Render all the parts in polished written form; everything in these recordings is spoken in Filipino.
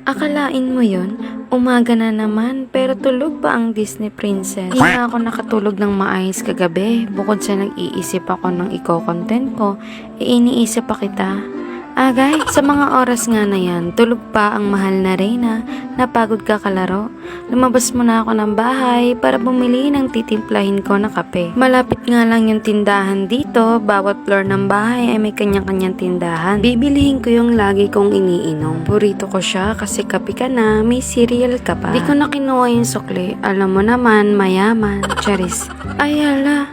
Akalain mo yon? Umaga na naman, pero tulog pa ang Disney Princess. Hindi na ako nakatulog ng maayos kagabi. Bukod sa nag-iisip ako ng content ko, iniisip pa kita. Agay, sa mga oras nga na yan, tulog pa ang mahal na Reyna. Napagod ka kalaro. Lumabas muna ako ng bahay para bumili ng titimplahin ko na kape. Malapit nga lang yung tindahan dito. Bawat floor ng bahay ay may kanya-kanyang tindahan. Bibilihin ko yung lagi kong iniinom. Burrito ko siya kasi kape ka na, may cereal ka pa. Di ko na kinuha yung sukli. Alam mo naman, mayaman. Charis. Ay hala.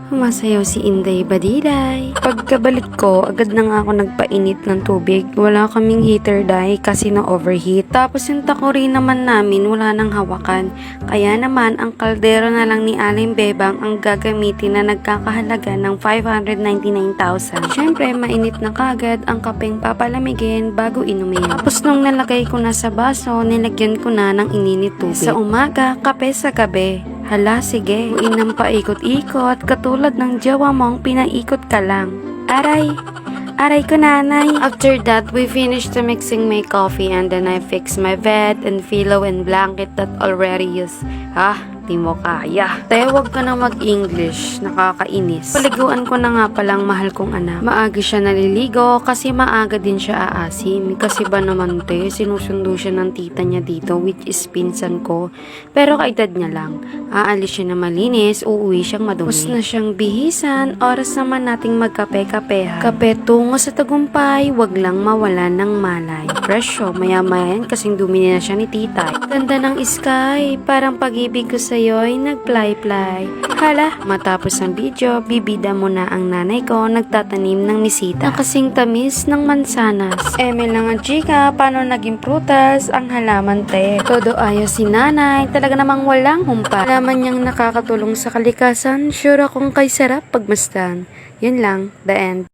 Humasayaw si Inday Badiday. Pagkabalik ko, agad na nga ako nagpainit ng tubig. Wala kaming heater dahil kasi na-overheat. Tapos yung takuri naman namin, wala nang hawakan. Kaya naman, ang kaldero na lang ni Aling Bebang ang gagamitin na nagkakahalaga ng 599,000. Siyempre, mainit na kagad ang kapeng papalamigin bago inumin. Tapos nung nalagay ko na sa baso, nilagyan ko na ng ininit tubig. Sa umaga, kape sa gabi. Hala, sige. Huwag nang paikot-ikot, katulad ng jawa mong pinaikot ka lang. Aray! Aray ko, nanay. After that, we finished to mixing my coffee and then I fixed my bed and pillow and blanket that already used. Di mo kaya. Tayo, wag ka na mag-English. Nakakainis. Paliguan ko na nga palang mahal kong anak. Maaga siya naliligo kasi maaga din siya aasim. Kasi ba naman sinusundo siya ng tita niya dito, which is pinsan ko. Pero kaedad niya lang. Aalis siya na malinis, uuwi siyang madumi. Tapos na siyang bihisan, oras naman nating magkape-kapehan. Kape tungo sa tagumpay, wag lang mawalan ng malay. Presyo, maya-maya yan kasing dumi na siya ni tita. Ganda ng sky, parang pag-ibig ko sa'yo'y nag-fly-fly. Hala, matapos ang video, bibida muna ang nanay ko nagtatanim ng misita. Nakasing tamis ng mansanas. Eme lang ang chika, paano naging prutas ang halaman te. Todo ayos si nanay, talaga namang walang humpa. Alaman niyang nakakatulong sa kalikasan, sure akong kay sarap pagmasdan. Yun lang, the end.